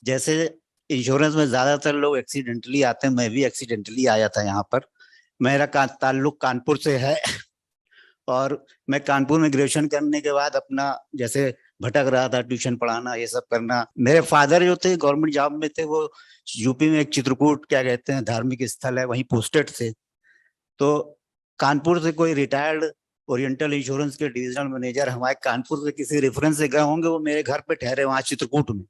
जैसे इंश्योरेंस में ज्यादातर लोग एक्सीडेंटली आते हैं, मैं भी एक्सीडेंटली आया था यहाँ पर। मेरा ताल्लुक कानपुर से है। और मैं कानपुर में ग्रेजुएशन करने के बाद अपना जैसे भटक रहा था, ट्यूशन पढ़ाना ये सब करना। मेरे फादर जो थे गवर्नमेंट जॉब में थे, वो यूपी में एक चित्रकूट क्या कहते हैं धार्मिक स्थल है, वहीं पोस्टेड थे। तो कानपुर से कोई रिटायर्ड ओरिएंटल इंश्योरेंस के डिविजनल मैनेजर हमारे कानपुर से किसी रेफरेंस से गए होंगे, वो मेरे घर पे ठहरे वहां चित्रकूट में।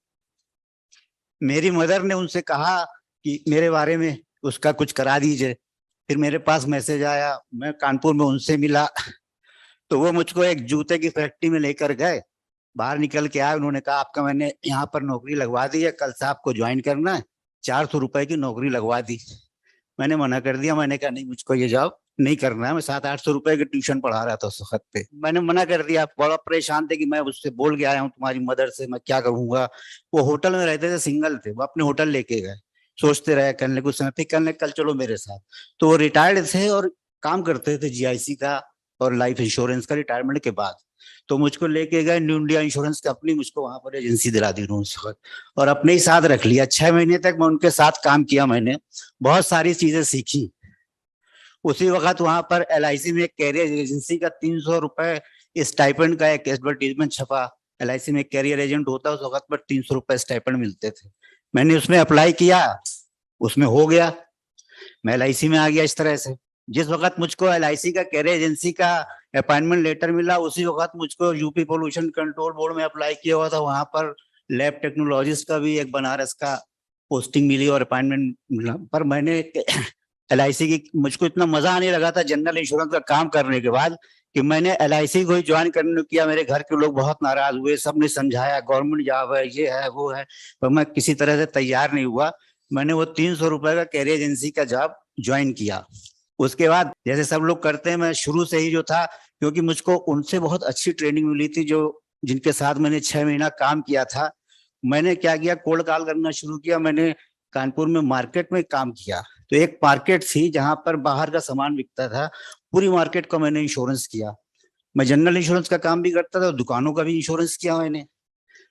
मेरी मदर ने उनसे कहा कि मेरे बारे में उसका कुछ करा दीजिए। फिर मेरे पास मैसेज आया, मैं कानपुर में उनसे मिला। तो वो मुझको एक जूते की फैक्ट्री में लेकर गए। बाहर निकल के आए, उन्होंने कहा आपका मैंने यहाँ पर नौकरी लगवा दी है, कल से आपको ज्वाइन करना है। 400 रुपए की नौकरी लगवा दी। मैंने मना कर दिया, मैंने कहा नहीं मुझको ये जॉब नहीं करना है। मैं 700-800 रुपए की ट्यूशन पढ़ा रहा था उस वक्त पे। मैंने मना कर दिया, बड़ा परेशान थे कि मैं उससे बोल के आया हूँ तुम्हारी मदर से, मैं क्या करूंगा। वो होटल में रहते थे, सिंगल थे, वो अपने होटल लेके गए। सोचते रहे करने कुछ समय, फिर करने कल चलो मेरे साथ। तो वो रिटायर्ड थे और काम करते थे जीआईसी का और लाइफ इंश्योरेंस का रिटायरमेंट के बाद। तो मुझको लेके गए न्यू इंडिया इंश्योरेंस कंपनी, मुझको वहां पर एजेंसी दिला दी उन्होंने उस वक्त, और अपने ही साथ रख लिया। 6 महीने तक मैं उनके साथ काम किया, मैंने बहुत सारी चीजें सीखी। उसी वक्त वहां पर एलआईसी में एक कैरियर एजेंसी का 300 रुपए स्टाइपेंड का एक एडवर्टीजमेंट छपा। एलआईसी में कैरियर एजेंट होता है, उस वक्त पर 300 रुपए स्टाइपेंड मिलते थे। मैंने उसमें अप्लाई किया, उसमें हो गया, मैं एलआईसी में आ गया इस तरह से। जिस वक्त मुझको एलआईसी का कैरियर एजेंसी का अपॉइंटमेंट लेटर मिला, उसी वक्त मुझको यूपी पोल्यूशन कंट्रोल बोर्ड में अप्लाई किया हुआ था, वहां पर लैब टेक्नोलॉजिस्ट का भी एक बनारस का पोस्टिंग मिली और अपॉइंटमेंट मिला। पर मैंने एलआईसी की, मुझको इतना मजा आने लगा था जनरल इंश्योरेंस का काम करने के बाद कि मैंने एलआईसी को ही ज्वाइन करने किया। मेरे घर के लोग बहुत नाराज हुए, सबने समझाया गवर्नमेंट जॉब है, ये है वो है, पर मैं किसी तरह से तैयार नहीं हुआ। मैंने वो 300 रुपए का कैरियर एजेंसी का जॉब ज्वाइन किया। उसके बाद जैसे सब लोग करते हैं, मैं शुरू से ही जो था, क्योंकि मुझको उनसे बहुत अच्छी ट्रेनिंग मिली थी, जो जिनके साथ मैंने 6 महीना काम किया था। मैंने क्या किया, कोल्ड कॉल करना शुरू किया। मैंने कानपुर में मार्केट में काम किया। तो एक मार्केट थी जहां पर बाहर का सामान बिकता था, पूरी मार्केट का मैंने इंश्योरेंस किया। मैं जनरल इंश्योरेंस का काम भी करता था, दुकानों का भी इंश्योरेंस किया मैंने।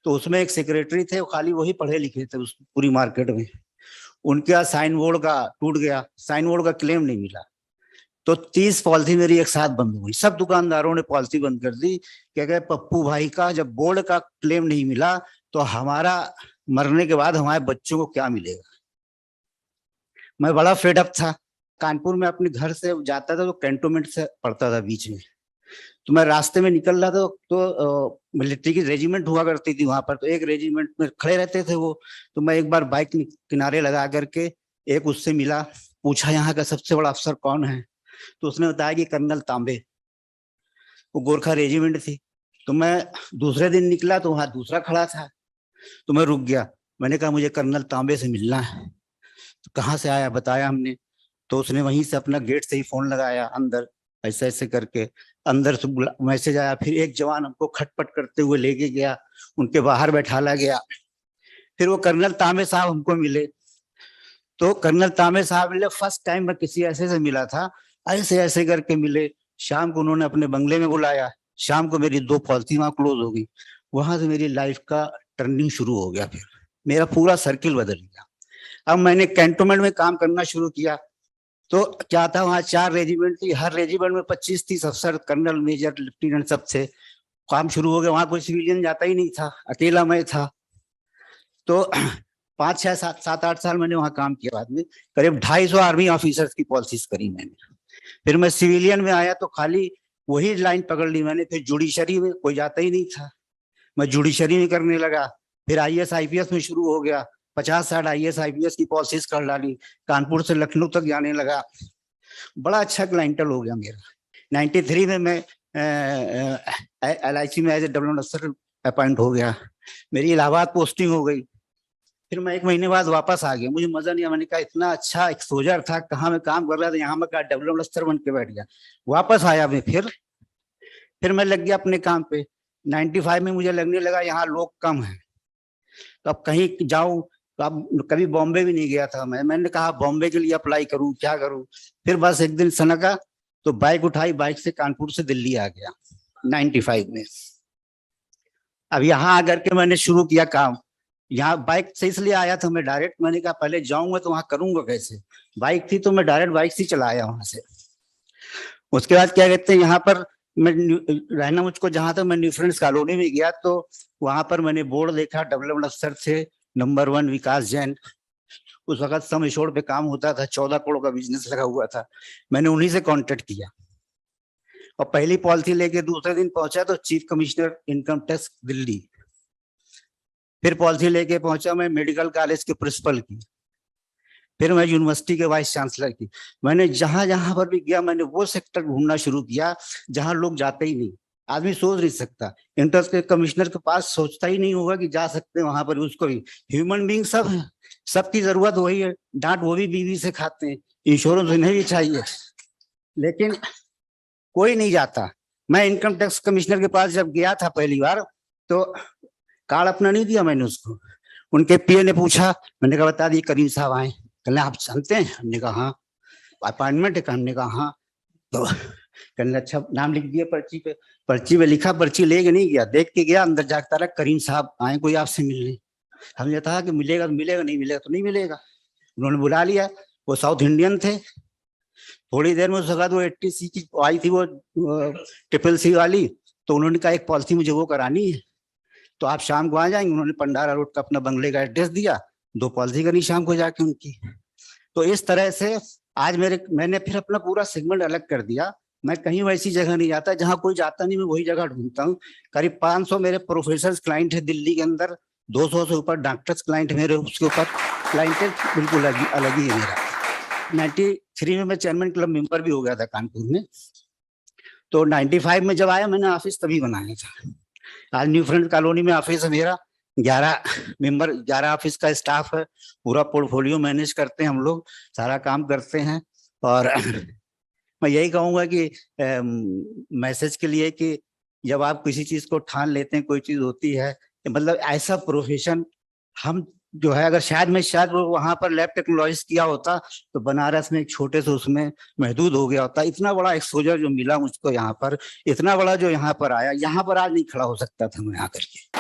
तो उसमें एक सेक्रेटरी थे, वो खाली वही पढ़े लिखे थे उस पूरी मार्केट में। उनका साइन बोर्ड का टूट गया, साइन बोर्ड का क्लेम नहीं मिला। तो 30 पॉलिसी मेरी एक साथ बंद हो गई। सब दुकानदारों ने पॉलिसी बंद कर दी। क्या कहे, पप्पू भाई का जब बोर्ड का क्लेम नहीं मिला तो हमारा मरने के बाद हमारे बच्चों को क्या मिलेगा। मैं बड़ा फेडअप था। कानपुर में अपने घर से जाता था तो कैंटोनमेंट से पड़ता था बीच में। तो मैं रास्ते में निकल रहा था तो मिलिट्री की रेजिमेंट हुआ करती थी वहां पर, तो एक रेजिमेंट में खड़े रहते थे वो। तो मैं एक बार बाइक किनारे लगा करके एक उससे मिला, पूछा यहाँ का सबसे बड़ा अफसर कौन है। तो उसने बताया कि कर्नल तांबे। वो गोरखा रेजिमेंट थी। तो मैं दूसरे दिन निकला तो वहां दूसरा खड़ा था। तो मैं रुक गया। मैंने कहा मुझे कर्नल तांबे से मिलना है। तो कहाँ से आया बताया हमने। तो उसने वहीं से अपना गेट से ही फोन लगाया अंदर, ऐसे ऐसे करके अंदर से मैसेज आया। फिर एक जवान हमको खटपट करते हुए लेके गया, उनके बाहर बैठाला गया। फिर वो कर्नल तांबे साहब हमको मिले। तो कर्नल तांबे साहब मिले, फर्स्ट टाइम मैं किसी ऐसे से मिला था। ऐसे ऐसे करके मिले। शाम को उन्होंने अपने बंगले में बुलाया। शाम को मेरी 2 पॉलिसी वहां क्लोज हो गई। वहां से मेरी लाइफ का टर्निंग शुरू हो गया। फिर मेरा पूरा सर्किल बदल गया। अब मैंने कैंटोनमेंट में काम करना शुरू किया। तो क्या था, वहाँ 4 रेजिमेंट थी, हर रेजिमेंट में 25-30 अफसर, कर्नल, मेजर, लेफ्टिनेंट सब थे। काम शुरू हो गया, वहां कोई सिविलियन जाता ही नहीं था, अकेला मैं था। तो 5, 6, 7, 8 साल मैंने वहां काम किया। बाद में करीब 250 आर्मी ऑफिसर्स की पॉलिसीज करी मैंने। फिर मैं सिविलियन में आया तो खाली वही लाइन पकड़ ली मैंने। फिर जुडिशरी में कोई जाता ही नहीं था, मैं जुडिशरी में करने लगा। फिर आईएएस आईपीएस में शुरू हो गया। 50-60 आईएएस आईपीएस की पॉलिसीज कर डाली। कानपुर से लखनऊ तक जाने लगा। बड़ा अच्छा क्लाइंटल हो गया मेरा। 93 में मैं एलआईसी में एज ए डब्ल्यू अफसर अपॉइंट हो गया। मेरी इलाहाबाद पोस्टिंग हो गई। फिर मैं 1 महीने बाद वापस आ गया, मुझे मजा नहीं आया। मैंने कहा इतना अच्छा एक्सपोजर था, कहाँ मैं काम कर रहा था, यहाँ मैं कहा डब्ल्यू अफसर बन के बैठ गया। वापस आया मैं। फिर मैं लग गया अपने काम पे। 95 में मुझे लगने लगा यहाँ लोग कम है, तो अब कहीं जाऊं। तो अब कभी बॉम्बे भी नहीं गया था मैंने कहा बॉम्बे के लिए अप्लाई करूं, क्या करूं। फिर बस एक दिन सनका तो बाइक उठाई, बाइक से कानपुर से दिल्ली आ गया 95 में। अब यहाँ आकर के मैंने शुरू किया काम। यहाँ बाइक से इसलिए आया था मैं डायरेक्ट, मैंने कहा पहले जाऊंगा तो वहां करूंगा कैसे, बाइक थी तो मैं डायरेक्ट बाइक से चला आया वहां से। उसके बाद क्या कहते हैं, यहाँ पर मैं रहना मुझको जहां तक मैं न्यू फ्रेंड्स कॉलोनी में गया तो वहां पर मैंने बोर्ड देखा, डेवलपमेंट अफसर थे नंबर 1 विकास जैन। उस वक्त सम एश्योर्ड पे काम होता था, 14 करोड़ का बिजनेस लगा हुआ था। मैंने उन्हीं से कांटेक्ट किया और पहली पॉलिसी लेके दूसरे दिन पहुंचा तो chief commissioner income tax Delhi. फिर पॉलिसी लेके पहुंचा मैं मेडिकल कॉलेज के प्रिंसिपल की, फिर मैं यूनिवर्सिटी के वाइस चांसलर की। मैंने जहां जहां पर भी गया मैंने वो सेक्टर ढूंढना शुरू किया जहां लोग जाते ही नहीं, आदमी सोच नहीं सकता, इंटर के कमिश्नर के पास सोचता ही नहीं होगा कि जा सकते हैं वहां पर। उसको भी ह्यूमन बींग सब है, सबकी जरूरत वही है, डांट वो भी बीवी से खाते हैं, इंश्योरेंस उन्हें भी चाहिए, लेकिन कोई नहीं जाता। मैं इनकम टैक्स कमिश्नर के पास जब गया था पहली बार तो कार्ड अपना नहीं दिया मैंने उसको। उनके पीए ने पूछा, मैंने कहा बता दिए करीम साहब आए। कहने आप जानते हैं? हमने कहा हाँ। अपॉइंटमेंट है? हमने कहा हाँ। तो कहने अच्छा नाम लिख दिया पर्ची पे। पर्ची पे लिखा, पर्ची लेके नहीं गया, देख के गया, अंदर जागता रहा करीम साहब आए कोई आपसे मिलने। हमने कहा कि मिलेगा तो मिलेगा, नहीं मिलेगा तो नहीं मिलेगा। उन्होंने बुला लिया, वो साउथ इंडियन थे। थोड़ी देर में उसके बाद वो 80C की आई थी, वो CCC वाली, तो उन्होंने कहा एक पॉलिसी मुझे वो करानी है तो आप शाम को आ जाएंगे। उन्होंने पंडारा रोड का अपना बंगले का एड्रेस दिया, 2 पॉलिसी करी शाम को जाके उनकी। तो इस तरह से आज मैंने फिर अपना पूरा सेगमेंट अलग कर दिया। मैं कहीं वैसी जगह नहीं जाता जहां कोई जाता नहीं, मैं वही जगह ढूंढता हूँ। करीब 500 मेरे प्रोफेसर क्लाइंट है दिल्ली के अंदर, 200 से ऊपर डॉक्टर्स क्लाइंट मेरे, उसके ऊपर क्लाइंट बिल्कुल अलग ही है मेरा। 93 में मैं चेयरमैन क्लब मेंबर भी हो गया था कानपुर में। तो 95 में जब आया मैंने ऑफिस तभी बनाया था। आज न्यू फ्रेंड कॉलोनी में ऑफिस है मेरा, 11 मेंबर, 11 ऑफिस का स्टाफ है, पूरा पोर्टफोलियो मैनेज करते हैं हम लोग, सारा काम करते हैं। और मैं यही कहूंगा कि मैसेज के लिए कि जब आप किसी चीज को ठान लेते हैं, कोई चीज होती है, मतलब ऐसा प्रोफेशन हम जो है, अगर शायद वो वहां पर लैब टेक्नोलॉजी किया होता तो बनारस में एक छोटे से उसमें महदूद हो गया होता। इतना बड़ा एक्सपोजर जो मिला मुझको यहाँ पर, इतना बड़ा जो यहाँ पर आया, यहाँ पर आज नहीं खड़ा हो सकता था मैं आकर के।